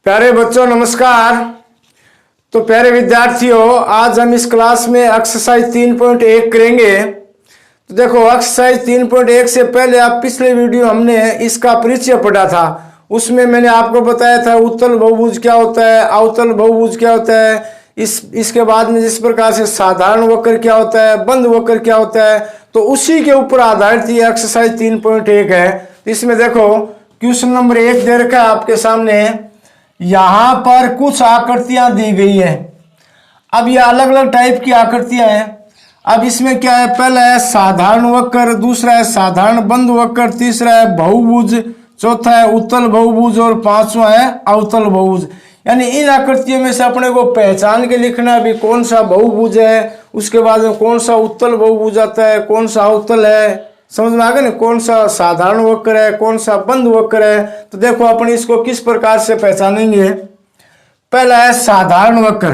प्यारे बच्चों नमस्कार। तो प्यारे विद्यार्थियों, आज हम इस क्लास में एक्सरसाइज 3.1 करेंगे। तो देखो, एक्सरसाइज 3.1 से पहले आप पिछले वीडियो हमने इसका परिचय पढ़ा था। उसमें मैंने आपको बताया था उत्तल बहुभुज क्या होता है, अवतल बहुभुज क्या होता है, इसके बाद में जिस प्रकार से साधारण वक्र क्या होता है, बंद वक्र क्या होता है। तो उसी के ऊपर आधारित ये एक्सरसाइज 3.1 है। इसमें देखो, क्वेश्चन नंबर 1 दे रखा है आपके सामने। यहां पर कुछ आकृतियां दी गई है। अब ये अलग अलग टाइप की आकृतियां हैं। अब इसमें क्या है, पहला है साधारण वक्र, दूसरा है साधारण बंद वक्र, तीसरा है बहुभुज, चौथा है उत्तल बहुभुज और पांचवा है अवतल बहुभुज। यानी इन आकृतियों में से अपने को पहचान के लिखना भी कौन सा बहुभुज है, उसके बाद में कौन सा उत्तल बहुभुज आता है, कौन सा अवतल है, समझ में आ गया ना, कौन सा साधारण वक्र है, कौन सा बंद वक्र है। तो देखो अपन इसको किस प्रकार से पहचानेंगे। पहला है साधारण वक्र।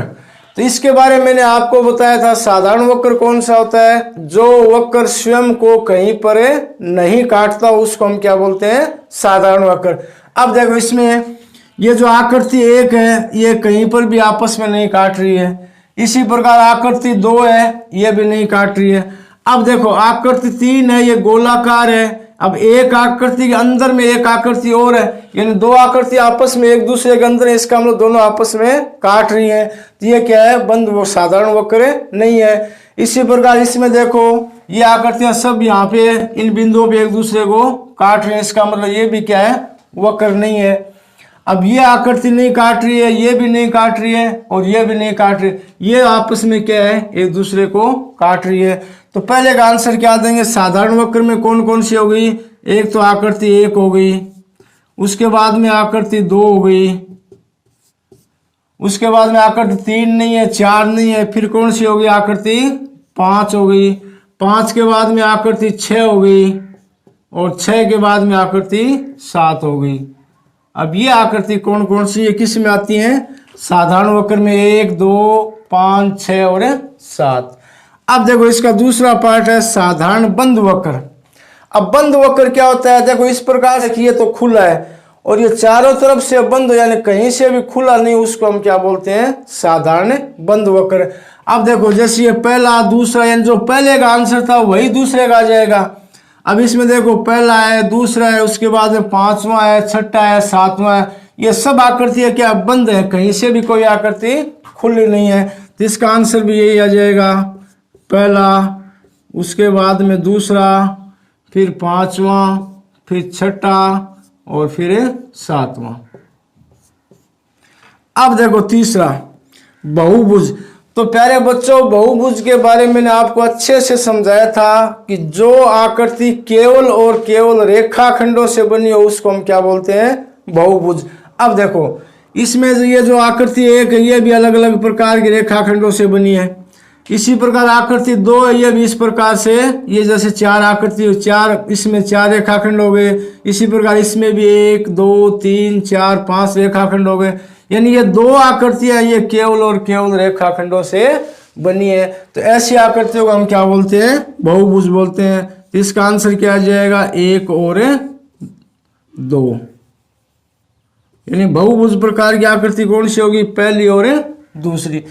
तो इसके बारे में मैंने आपको बताया था, साधारण वक्र कौन सा होता है, जो वक्र स्वयं को कहीं पर नहीं काटता, उसको हम क्या बोलते हैं, साधारण वक्र। अब देखो, इसमें ये जो आकृति 1 है, ये कहीं पर भी आपस में नहीं काट रही है। इसी प्रकार आकृति 2 है, ये भी नहीं काट रही है। अब देखो, आकृति 3 है, ये गोलाकार है। अब एक आकृति के अंदर में एक आकृति और है, यानी दो आकृति आपस में एक दूसरे के अंदर है, इसका मतलब दोनों आपस में काट रही हैं। तो ये क्या है, बंद वो साधारण वक्र नहीं है। इसी प्रकार इसमें देखो, ये आकृतियां सब यहाँ पे इन बिंदुओं पे एक दूसरे को काट रहे हैं, इसका मतलब ये भी क्या है, वक्र नहीं है। अब ये आकृति नहीं काट रही है, ये भी नहीं काट रही है और ये भी नहीं काट रही है, ये आपस में क्या है, एक दूसरे को काट रही है। तो पहले का आंसर क्या देंगे, साधारण वक्र में कौन कौन सी हो गई, एक तो आकृति 1 हो गई, उसके बाद में आकृति 2 हो गई, उसके बाद में आकृति 3 नहीं है, 4 नहीं है, फिर कौन सी हो गई, आकृति 5 हो गई, 5 के बाद में आकृति 6 हो गई और 6 के बाद में आकृति 7 हो गई। अब ये आकृति कौन कौन सी है, किस में आती हैं, साधारण वक्र में 1 2 5 6 और 7। अब देखो, इसका दूसरा पार्ट है साधारण बंद वक्र। अब बंद वक्र क्या होता है, देखो इस प्रकार से, ये तो खुला है और ये चारों तरफ से बंद, यानी कहीं से भी खुला नहीं, उसको हम क्या बोलते हैं, साधारण बंद वक्र। अब देखो, जैसे ये पहला दूसरा, यानी जो पहले का आंसर था वही दूसरे का आ जाएगा। अब इसमें देखो, पहला है, दूसरा है, उसके बाद में पांचवा है, छठा है, सातवां है, ये सब आकृतियां क्या बंद है, कहीं से भी कोई आकृति खुली नहीं है। तो इसका आंसर भी यही आ जाएगा, पहला, उसके बाद में दूसरा, फिर पांचवा, फिर छठा और फिर सातवां। अब देखो तीसरा, बहुभुज। तो प्यारे बच्चों, बहुभुज के बारे में मैंने आपको अच्छे से समझाया था कि जो आकृति केवल और केवल रेखाखंडों से बनी हो, उसको हम क्या बोलते हैं, बहुभुज। अब देखो, इसमें ये जो आकृति 1 है, ये भी अलग अलग प्रकार के रेखाखंडों से बनी है। इसी प्रकार आकृति 2 है, ये भी इस प्रकार से, ये जैसे 4 आकृति, 4, इसमें 4 रेखाखंड हो गए। इसी प्रकार इसमें भी 1 2 3 4 5 रेखाखंड हो गए। यानी ये 2 आकृतियां ये केवल और केवल रेखाखंडों से बनी है। तो ऐसी आकृतियों को हम क्या बोलते हैं, बहुभुज बोलते हैं। तो इसका आंसर क्या आ जाएगा, 1 और 2। यानी बहुभुज प्रकार की आकृति कौन सी होगी, पहली और दूसरी।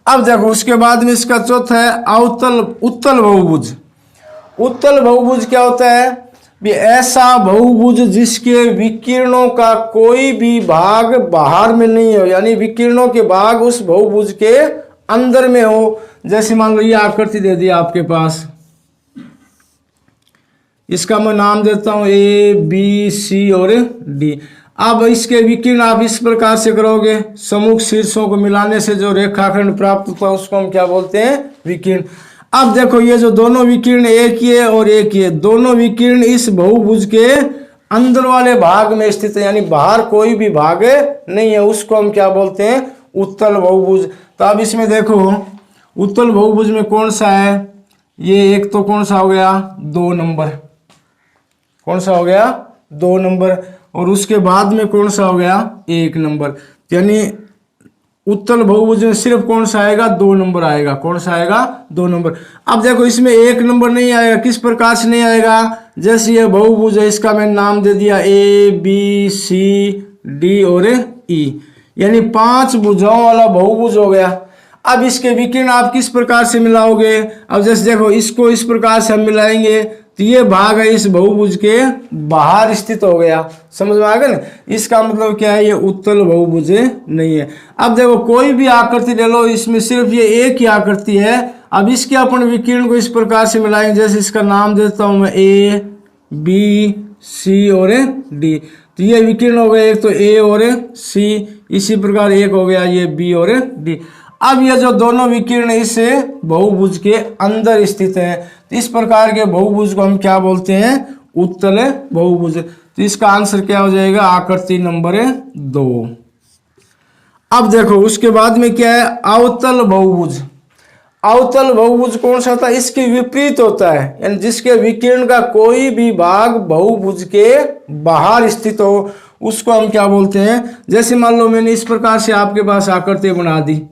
अब देखो, उसके बाद में इसका चौथा है उत्तल बहुभुज। उत्तल बहुभुज क्या होता है, भी ऐसा बहुभुज जिसके विकिरणों का कोई भी भाग बाहर में नहीं हो, यानी विकिरणों के भाग उस बहुभुज के अंदर में हो। जैसे मान लो ये आकृति दे दी आपके पास, इसका मैं नाम देता हूं ABC और D। अब इसके विकिरण आप इस प्रकार से करोगे, सम्मुख शीर्षों को मिलाने से जो रेखाखंड प्राप्त होता है, उसको हम क्या बोलते हैं, विकिरण। अब देखो, ये जो दोनों विकिरण, एक ही है और एक ही है, दोनों विकिरण इस बहुभुज के अंदर वाले भाग में स्थित है, यानी बाहर कोई भी भाग नहीं है, उसको हम क्या बोलते हैं, उत्तल बहुभुज। तो अब इसमें देखो, उत्तल बहुभुज में कौन सा है, ये एक तो कौन सा हो गया, 2 नंबर, कौन सा हो गया, 2 नंबर, और उसके बाद में कौन सा हो गया, 1 नंबर। यानी उत्तल बहुभुज में सिर्फ कौन सा आएगा, 2 नंबर आएगा। कौन सा आएगा, 2 नंबर। अब देखो, इसमें 1 नंबर नहीं आएगा, किस प्रकार से नहीं आएगा, जैसे ये बहुभुज है, इसका मैंने नाम दे दिया ABCD और E। यानी 5 भुजाओं वाला बहुभुज हो गया। अब इसके विकिरण आप किस प्रकार से मिलाओगे? अब जैसे देखो, इसको इस प्रकार से हम मिलाएंगे तो ये भाग है इस बहुभुज के बाहर स्थित हो गया। समझ में आ गया ना? इसका मतलब क्या है, ये उत्तल बहुभुज नहीं है। अब देखो, कोई भी आकृति ले लो, इसमें सिर्फ ये एक ही आकृति है। अब इसके अपन विकिरण को इस प्रकार से मिलाएंगे, जैसे इसका नाम देता हूं मैं ए, बी, सी और डी। तो ये विकिरण हो गए, एक तो ए और सी, इसी प्रकार एक हो गया ये बी और डी। अब ये जो दोनों विकिरण इस बहुभुज के अंदर स्थित है, तो इस प्रकार के बहुभुज को हम क्या बोलते हैं? उत्तल बहुभुज। तो इसका आंसर क्या हो जाएगा? आकृति नंबर 2। अब देखो, उसके बाद में क्या है? अवतल बहुभुज। अवतल बहुभुज कौन सा था? इसके विपरीत होता है, यानी जिसके विकिरण का कोई भी भाग बहुभुज के बाहर स्थित हो, उसको हम क्या बोलते हैं? जैसे मान लो मैंने इस प्रकार से आपके पास आकृति बना दी।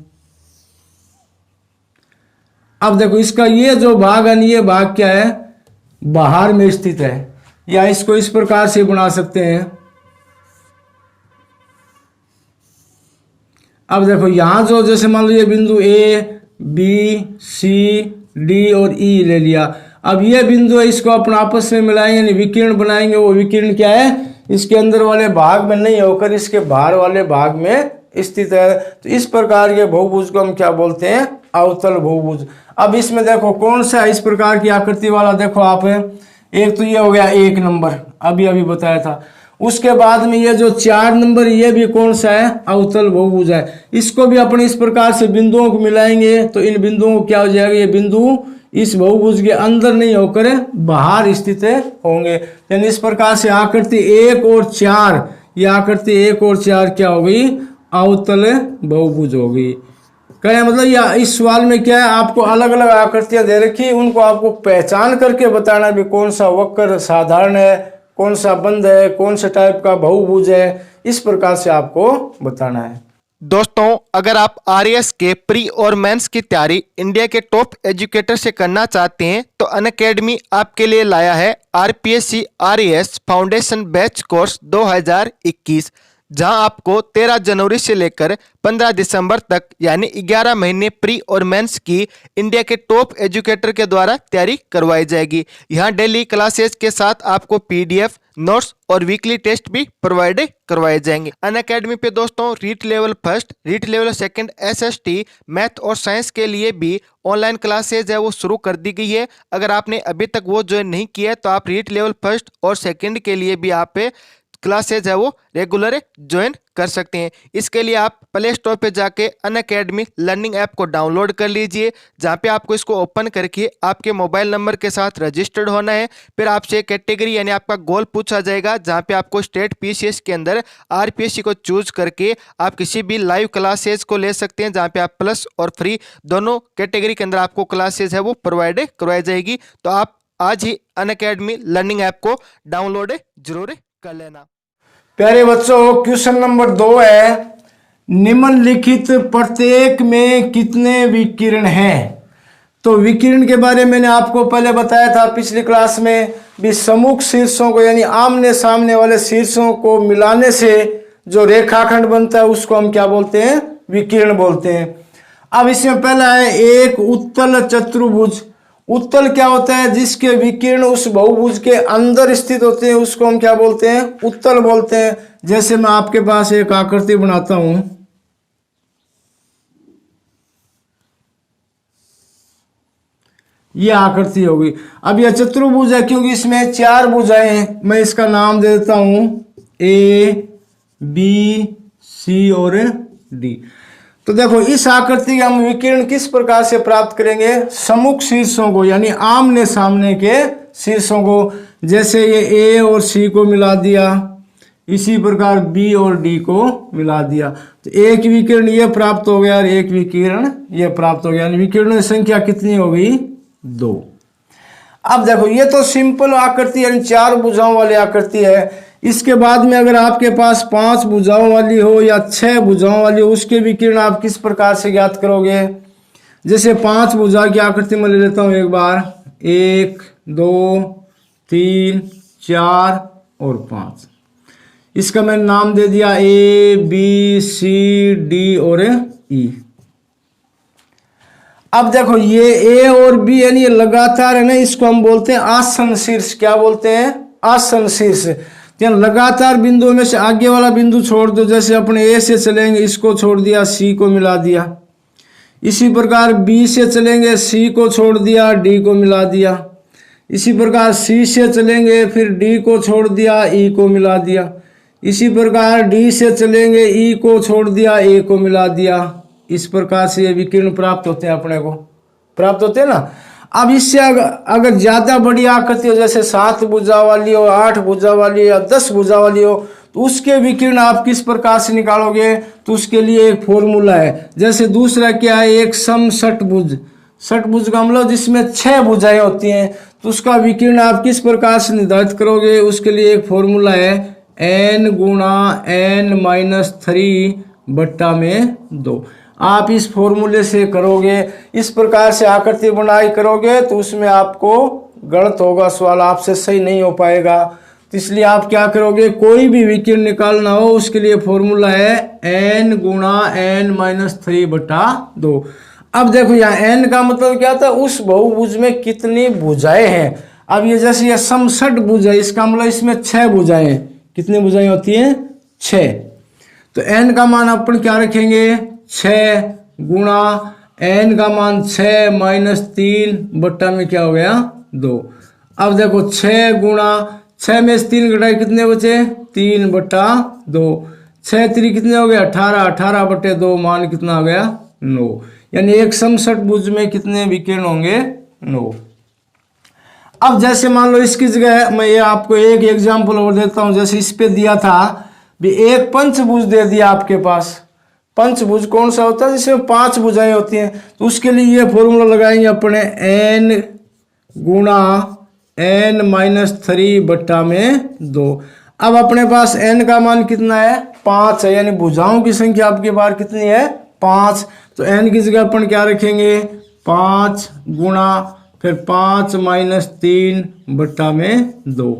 अब देखो, इसका ये जो भाग है, ये भाग क्या है? बाहर में स्थित है। या इसको इस प्रकार से बना सकते हैं। अब देखो, यहां जो जैसे मान लो ये बिंदु ए, बी, सी, डी और ई ले लिया। अब ये बिंदु है, इसको अपन आपस में मिलाएंगे, यानी विकिरण बनाएंगे। वो विकिरण क्या है? इसके अंदर वाले भाग में नहीं होकर इसके बाहर वाले भाग में स्थित है। तो इस प्रकार के बहुभुज को हम क्या बोलते हैं? अवतल बहुभुज। अब इसमें देखो, कौन सा इस प्रकार की आकृति वाला? देखो आप, एक तो ये हो गया 1 नंबर, अभी बताया था। उसके बाद में ये जो 4 नंबर, ये भी कौन सा है? अवतल बहुभुज है। इसको भी अपन इस प्रकार से बिंदुओं को मिलाएंगे, तो इन बिंदुओं को क्या हो जाएगा? ये बिंदु इस बहुभुज के अंदर नहीं होकर बाहर स्थित होंगे। यानी इस प्रकार से आकृति 1 और 4, ये आकृति 1 और 4 क्या हो गई? अवतल बहुभुज हो गई। कहने मतलब या इस सवाल में क्या है? आपको अलग अलग आकृतियां दे रखी, उनको आपको पहचान करके बताना भी कौन सा वक्र साधारण है, कौन सा बंद है, कौन सा टाइप का बहुभुज है। इस प्रकार से आपको बताना है। दोस्तों, अगर आप आरएएस के प्री और मेंस की तैयारी इंडिया के टॉप एजुकेटर से करना चाहते हैं, तो अनअकैडमी आपके लिए लाया है RPSC RAS foundation batch course 2021, जहां आपको 13 जनवरी से लेकर 15 दिसंबर तक यानी 11 महीने प्री और मेंस की इंडिया के टॉप एजुकेटर के द्वारा तैयारी करवाई जाएगी। यहां डेली क्लासेस के साथ आपको पीडीएफ, नोट्स और वीकली टेस्ट भी प्रोवाइड करवाए जाएंगे। अनअकैडमी पे दोस्तों REET level first, REET level second, SST, math और साइंस के लिए भी ऑनलाइन क्लासेज है वो शुरू कर दी गई है। अगर आपने अभी तक वो ज्वाइन नहीं किया है, तो आप रीट लेवल फर्स्ट और सेकंड के लिए भी आप क्लासेज है वो रेगुलर ज्वाइन कर सकते हैं। इसके लिए आप प्ले स्टोर पे जाके अनअकैडमी लर्निंग ऐप को डाउनलोड कर लीजिए, जहाँ पे आपको इसको ओपन करके आपके मोबाइल नंबर के साथ रजिस्टर्ड होना है। फिर आपसे कैटेगरी यानी आपका गोल पूछा जाएगा, जहाँ पे आपको स्टेट पीसीएस के अंदर आरपीएससी को चूज करके आप किसी भी लाइव क्लासेज को ले सकते हैं, जहाँ पे आप प्लस और फ्री दोनों कैटेगरी के अंदर आपको क्लासेज है वो प्रोवाइड करवाई जाएगी। तो आप आज ही अनअकैडमी लर्निंग ऐप को डाउनलोड जरूर कर लेना। प्यारे बच्चों, क्वेश्चन नंबर 2 है, निम्नलिखित प्रत्येक में कितने विकिरण हैं? तो विकिरण के बारे में मैंने आपको पहले बताया था पिछली क्लास में भी। सम्मुख शीर्षों को यानी आमने सामने वाले शीर्षों को मिलाने से जो रेखाखंड बनता है उसको हम क्या बोलते हैं? विकिरण बोलते हैं। अब इसमें पहला है एक उत्तल चतुर्भुज। उत्तल क्या होता है? जिसके विकिरण उस बहुभुज के अंदर स्थित होते हैं, उसको हम क्या बोलते हैं? उत्तल बोलते हैं। जैसे मैं आपके पास एक आकृति बनाता हूं, ये आकृति होगी। अब यह चतुर्भुज है क्योंकि इसमें 4 भुजाएं हैं। मैं इसका नाम दे देता हूं ए, बी, सी और डी। तो देखो, इस आकृति का हम विकिरण किस प्रकार से प्राप्त करेंगे? सम्मुख शीर्षों को यानी आमने सामने के शीर्षों को। जैसे ये ए और सी को मिला दिया, इसी प्रकार बी और डी को मिला दिया, तो एक विकिरण ये प्राप्त हो गया और एक विकिरण ये प्राप्त हो गया। यानी विकिरणों की संख्या कितनी हो गई? 2। अब देखो, ये तो सिंपल आकृति यानी 4 भुजाओं वाली आकृति है। इसके बाद में अगर आपके पास 5 भुजाओं वाली हो या 6 भुजाओं वाली हो, उसके विकिरण आप किस प्रकार से ज्ञात करोगे? जैसे 5 भुजा की आकृति में ले लेता हूं एक बार, 1, 2, 3, 4 और 5। इसका मैंने नाम दे दिया ए बी सी डी और ई। अब देखो ये ए और बी यानी ये लगातार है ना, इसको हम बोलते हैं आसन शीर्ष। क्या बोलते हैं? आसन शीर्ष। लगातार बिंदुओं में से आगे वाला बिंदु छोड़ दो, जैसे अपने ए से चलेंगे इसको छोड़ दिया, सी को मिला दिया। इसी प्रकार बी से चलेंगे, सी को छोड़ दिया, डी को मिला दिया। इसी प्रकार सी से चलेंगे, फिर डी को छोड़ दिया, ई को मिला दिया। इसी प्रकार डी से चलेंगे, ई को छोड़ दिया, ए को मिला दिया। इस प्रकार से ये विकिरण प्राप्त होते हैं, अपने को प्राप्त होते हैं ना। अब इससे अगर ज्यादा बड़ी आकृति हो, जैसे 7 भुजा वाली हो, 8 भुजा वाली या 10 भुजा वाली हो, तो उसके विकिरण आप किस प्रकार से निकालोगे? तो उसके लिए एक फॉर्मूला है। जैसे दूसरा क्या है, एक समषटभुज। षटभुज का मतलब जिसमें 6 भुजाएं होती हैं, तो उसका विकिरण आप किस प्रकार से निर्धारित करोगे? उसके लिए एक फॉर्मूला है n गुणा n-3 बट्टा में 2। आप इस फॉर्मूले से करोगे, इस प्रकार से आकृति बनाई करोगे, तो उसमें आपको गलत होगा, सवाल आपसे सही नहीं हो पाएगा। तो इसलिए आप क्या करोगे, कोई भी विकिरण निकालना हो उसके लिए फॉर्मूला है n गुणा n-3 बटा 2। अब देखो यहाँ n का मतलब क्या था, उस बहुभुज में कितनी भुजाएं हैं। अब ये जैसे ये समषटभुज है, इसका मतलब इसमें 6 भुजाएं। कितनी भुजाएं होती हैं? 6। तो n का मान अपन क्या रखेंगे? 6 गुणा n का मान 6 माइनस 3 बट्टा में क्या हो गया? 2। अब देखो 6 गुणा 6 में से 3 घटाए कितने बचे? 3 बट्टा 2। 6 3 कितने हो गए? 18। 18 बट्टे 2 मान कितना हो गया? 9। यानी एक समषटभुज में कितने विकिरण होंगे? 9। अब जैसे मान लो इसकी जगह मैं ये आपको एक एग्जाम्पल और देता हूं। जैसे इस पे दिया था भी एक पंचभुज दे दिया आपके पास। पंचभुज कौन सा होता है? जिसमें 5 भुजाएं होती हैं। तो उसके लिए ये फॉर्मूला लगाएंगे अपने n गुणा n-3 बट्टा में 2। अब अपने पास n का मान कितना है? 5 है, यानी भुजाओं की संख्या आपके पास कितनी है? 5। तो n की जगह अपन क्या रखेंगे? 5 गुणा फिर 5 माइनस 3 बट्टा में 2।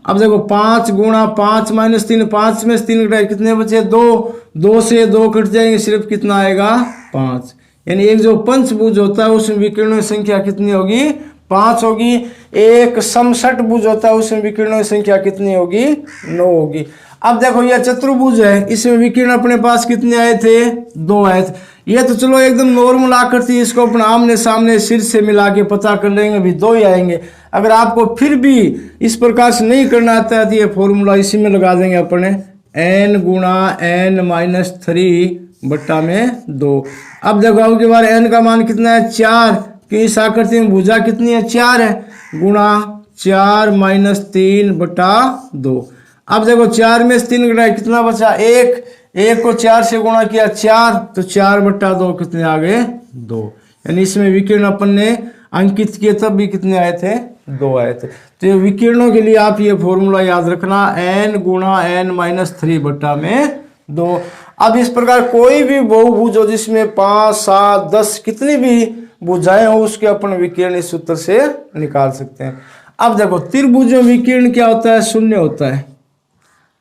अब देखो 5 गुणा 5 माइनस 3, 5 में से 3 घटाए कितने बचे? 2। 2 से 2 कट जाएंगे, सिर्फ कितना आएगा? 5। यानी एक जो पंचभुज होता है उसमें विकिरणों की संख्या कितनी होगी? 5 होगी। एक समषटभुज होता है उसमें विकिरणों की संख्या कितनी होगी? 9 होगी। अब देखो यह चतुर्भुज है, इसमें विकिरण अपने पास कितने आए थे? 2 आए थे। ये तो चलो एकदम नॉर्मल आकृति, इसको अपना आमने सामने सिर से मिला के पता कर लेंगे, भी 2 ही आएंगे। अगर आपको फिर भी इस प्रकार से नहीं करना आता है तो ये फॉर्मूला इसी में लगा देंगे अपने n गुणा n-3 बट्टा में 2। अब देखो अब के बार n का मान कितना है? 4। कि इस आकृति में भुजा कितनी है? 4 है। गुणा 4 माइनस 3 बटा 2। अब देखो 4 में से 3 घटाए कितना बचा? 1। 1 को 4 से गुणा किया 4, तो 4 बट्टा 2 कितने आ गए? 2। यानी इसमें विकिरण अपन ने अंकित किए तब भी कितने आए थे? 2 आए थे। तो ये विकिरणों के लिए आप ये फॉर्मूला याद रखना, n गुणा n-3 बट्टा में 2। अब इस प्रकार कोई भी बहुभुज हो जिसमें 5 7 10 कितनी भी भुजाएं हो, उसके अपन विकिरण इस सूत्र से निकाल सकते हैं। अब देखो त्रिभुज में विकिरण क्या होता है? शून्य होता है।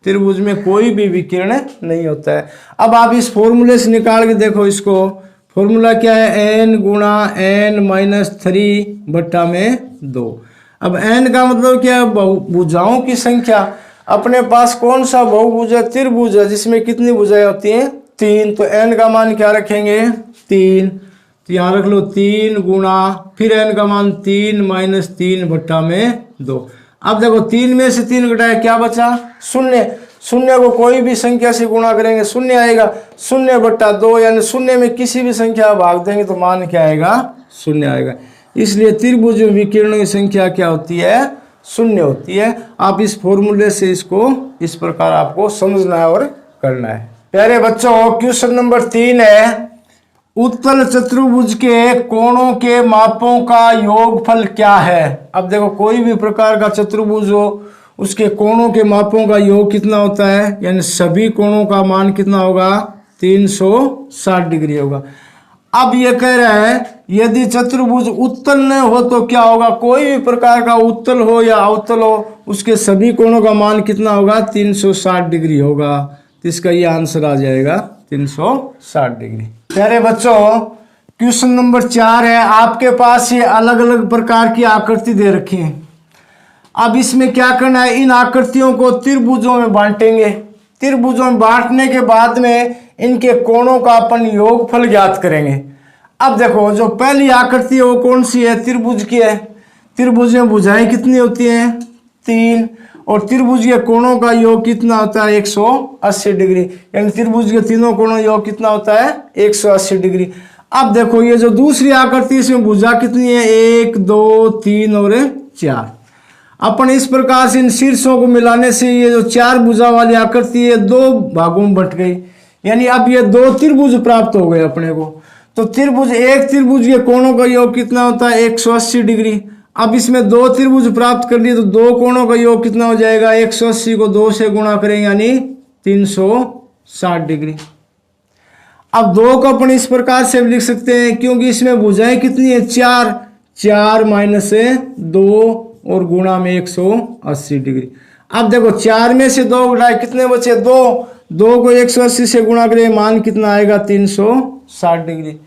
त्रिभुज में कोई भी विकिरण नहीं होता है। अब आप इस फॉर्मूले से निकाल के देखो, इसको फॉर्मूला क्या है? n गुणा n-3 बट्टा में 2। अब n का मतलब क्या है? भुजाओं की संख्या। अपने पास कौन सा बहुभुज है? त्रिभुज है, जिसमें कितनी भुजाएं होती हैं? 3। तो n का मान क्या रखेंगे? 3। तो यहाँ रख लो 3 गुणा फिर n का मान 3 माइनस 3 बट्टा में 2। अब देखो 3 में से 3 घटाए क्या बचा? 0। 0 को कोई भी संख्या से गुणा करेंगे 0 आएगा। 0 बट्टा 2 यानी 0 में किसी भी संख्या भाग देंगे तो मान क्या आएगा? 0 आएगा। इसलिए त्रिभुज में विकिरणों की संख्या क्या होती है? 0 होती है। आप इस फॉर्मूले से इसको इस प्रकार आपको समझना है और करना है। प्यारे बच्चों, क्वेश्चन नंबर 3 है, उत्तल चतुर्भुज के कोणों के मापों का योगफल क्या है? अब देखो कोई भी प्रकार का चतुर्भुज हो, उसके कोणों के मापों का योग कितना होता है? यानी सभी कोणों का मान कितना होगा? 360 डिग्री होगा। अब ये कह रहा है यदि चतुर्भुज उत्तल न हो तो क्या होगा, कोई भी प्रकार का उत्तल हो या अवतल हो उसके सभी कोणों का मान कितना होगा, 360 डिग्री होगा। तो इसका ये आंसर आ जाएगा 360 डिग्री। प्यारे बच्चों, क्वेश्चन नंबर 4 है, आपके पास ये अलग अलग प्रकार की आकृति दे रखी है। अब इसमें क्या करना है, इन आकृतियों को त्रिभुजों में बांटेंगे। त्रिभुजों में बांटने के बाद में इनके कोणों का अपन योगफल ज्ञात करेंगे। अब देखो जो पहली आकृति है वो कौन सी है, त्रिभुज की है। त्रिभुज में भुजाएं कितनी होती हैं, 3, और त्रिभुज के कोणों का योग कितना होता है, 180 डिग्री। यानी त्रिभुज के तीनों कोणों योग कितना होता है, 180 डिग्री। अब देखो ये जो दूसरी आकृति इसमें भुजा कितनी है, 1, 2, 3 और 4। अपन इस प्रकार से इन शीर्षों को मिलाने से ये जो 4 भुजा वाली आकृति है 2 भागों में बट गई। यानी अब ये 2 त्रिभुज प्राप्त हो गए अपने को। तो त्रिभुज, एक त्रिभुज के कोणों का योग कितना होता है, 180 डिग्री। अब इसमें 2 त्रिभुज प्राप्त कर लिए तो 2 कोणों का योग कितना हो जाएगा, 180 को 2 से गुणा करेंगे यानी 360 डिग्री। अब 2 को अपन इस प्रकार से लिख सकते हैं क्योंकि इसमें भुजाएं कितनी है, 4, 4 माइनस 2 और गुणा में 180 डिग्री। अब देखो 4 में से 2 घटाए कितने बचे, 2 को 180 से गुणा करें मान कितना आएगा, 360 डिग्री।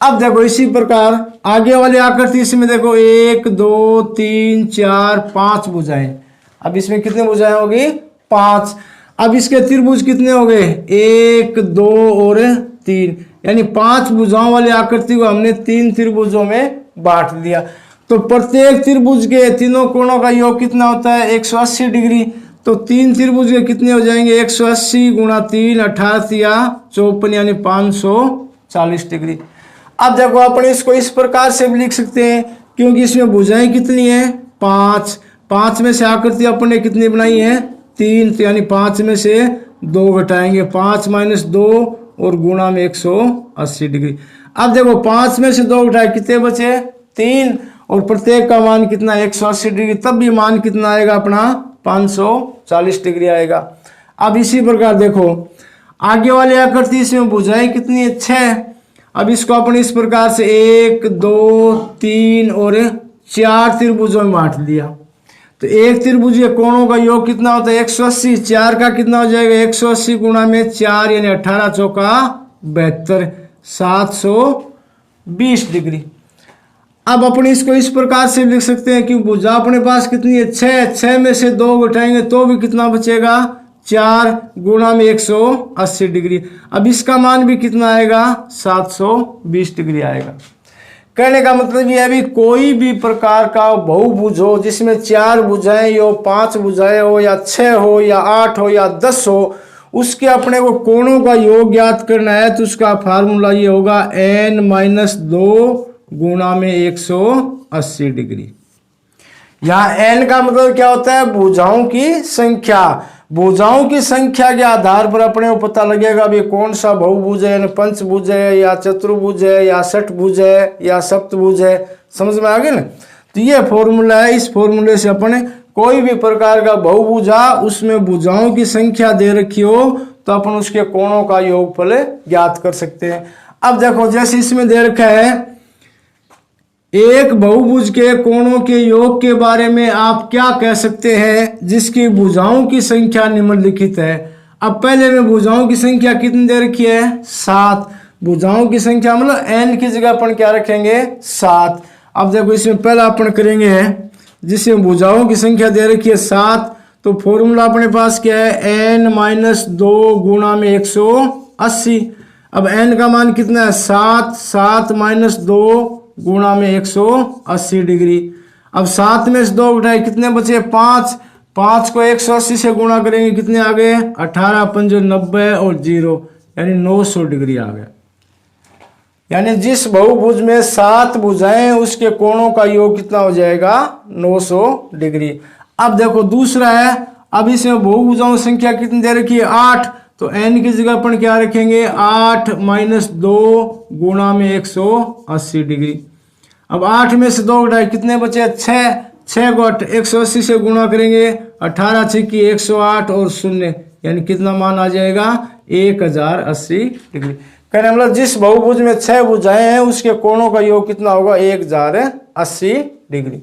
अब देखो इसी प्रकार आगे वाली आकृति इसमें देखो 1, 2, 3, 4, 5 भुजाएं। अब इसमें कितने भुजाएं होगी, 5। अब इसके त्रिभुज कितने हो गए, 1, 2 और 3। यानी 5 भुजाओं वाली आकृति को हमने 3 त्रिभुजों में बांट दिया। तो प्रत्येक त्रिभुज के तीनों कोणों का योग कितना होता है, 180 डिग्री। तो 3 त्रिभुज के कितने हो जाएंगे, 180 गुणा 3, 18 या 54 यानी 540 डिग्री। अब देखो अपन इसको इस प्रकार से भी लिख सकते हैं क्योंकि इसमें भुजाएं कितनी है, 5। 5 में से आकृति अपन ने कितनी बनाई है, 3। तो यानी 5 में से 2 घटाएंगे, 5 माइनस 2 और गुणा में 180 डिग्री। अब देखो 5 में से 2 घटाए कितने बचे, 3, और प्रत्येक का मान कितना, 180 डिग्री। तब भी मान कितना आएगा अपना, 540 डिग्री आएगा। अब इसी प्रकार देखो आगे वाली आकृति इसमें भुजाएं कितनी है, 6। अब इसको अपन इस प्रकार से 1, 2, 3 और 4 त्रिभुजों में बांट दिया। तो एक त्रिभुज के कोणों का योग कितना होता है, 180। 4 का कितना हो जाएगा, 180 गुणा में 4 यानी 18 चौका 72, 720 डिग्री। अब अपन इसको इस प्रकार से लिख सकते हैं कि भुजा अपने पास कितनी है, 6। 6 में से 2 घटाएंगे तो भी कितना बचेगा, 4 गुणा में 180 डिग्री। अब इसका मान भी कितना आएगा, 720 डिग्री आएगा। कहने का मतलब ये है भी कोई भी प्रकार का बहुभुज हो जिसमें 4 भुजाएं हो, 5 भुजाएं हो या 6 हो या 8 हो या 10 हो, उसके अपने को कोणों का योग ज्ञात करना है। तो उसका फार्मूला ये होगा n-2 गुणा में 180 डिग्री। यहाँ n का मतलब क्या होता है, भुजाओं की संख्या। भुजाओं की संख्या के आधार पर अपने को पता लगेगा भी कौन सा बहुभुज है, यानी पंचभुज है या चतुर्भुज है या षटभुज है या सप्तभुज है। समझ में आ गया ना। तो ये फॉर्मूला है, इस फॉर्मूले से अपने कोई भी प्रकार का बहुभुजा उसमें भुजाओं की संख्या दे रखी हो तो अपन उसके कोणों का योगफल ज्ञात कर सकते हैं। अब देखो जैसे इसमें दे रखा है, एक बहुभुज के कोणों के योग के बारे में आप क्या कह सकते हैं जिसकी भुजाओं की संख्या निम्नलिखित है। अब पहले में भुजाओं की संख्या कितनी दे रखी है, 7। भुजाओं की संख्या मतलब n की जगह अपन क्या रखेंगे, 7। अब देखो इसमें पहला अपन करेंगे जिसमें भुजाओं की संख्या दे रखी है 7। तो फॉर्मूला अपने पास क्या है, n-2 गुणा में 180। अब n का मान कितना है, 7। 7 माइनस 2 गुणा में 180 डिग्री। अब 7 में से 2 उठाए कितने बचे, 5। 5 को 180 से गुणा करेंगे कितने आ गए, 18 5 90 और 0 यानी 900 डिग्री आ गया। यानी जिस बहुभुज में 7 भुजाएं उसके कोणों का योग कितना हो जाएगा, 900 डिग्री। अब देखो दूसरा है, अब इसमें बहुभुजाओं की संख्या कितनी दे रखी है, 8। तो n की जगह अपन क्या रखेंगे, 8 माइनस 2 गुणा में 180 डिग्री। अब 8 में से 2 घटाए कितने बचे, 6। 6 को 180 से गुणा करेंगे, 18 6 की 108 और 0 यानी कितना मान आ जाएगा 1080 डिग्री। कहने मतलब जिस बहुभुज में 6 भुजाएं हैं उसके कोणों का योग कितना होगा 1080 डिग्री।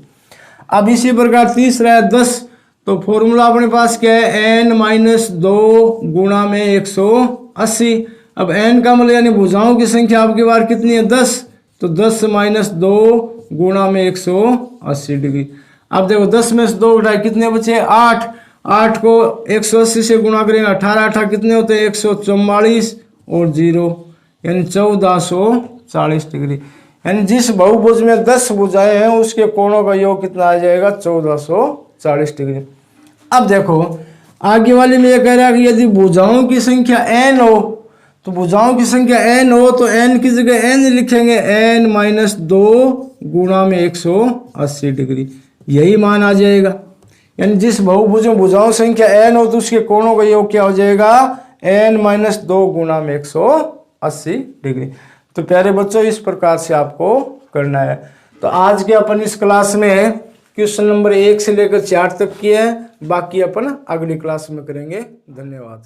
अब इसी प्रकार तीसरा है 10, तो फॉर्मूला अपने पास क्या है n-2 गुणा में 180। अब n का मतलब यानी भुजाओं की संख्या आपकी बार कितनी है 10, तो 10 - 2 गुणा में 180 डिग्री। अब देखो 10 में से 2 घटाए कितने बचे 8, 8 को 180 से गुणा करेंगे 18 18 कितने होते हैं 144 और 0 यानी 1440 डिग्री। यानी जिस बहुभुज में 10 भुजाएं हैं उसके कोणों का योग कितना आ जाएगा 1440 डिग्री। अब देखो आगे वाले में यह कह रहा है कि यदि भुजाओं की संख्या n हो, तो भुजाओं की संख्या n हो तो n की जगह n लिखेंगे n-2 गुणा में 180 डिग्री, यही मान आ जाएगा। यानी जिस बहुभुज में भुजाओं संख्या n हो तो उसके कोणों का योग क्या हो जाएगा n-2 गुणा में 180 डिग्री। तो प्यारे बच्चों इस प्रकार से आपको करना है। तो आज के अपन इस क्लास में क्वेश्चन नंबर 1 से लेकर 4 तक किए हैं, बाकी अपन अगली क्लास में करेंगे। धन्यवाद।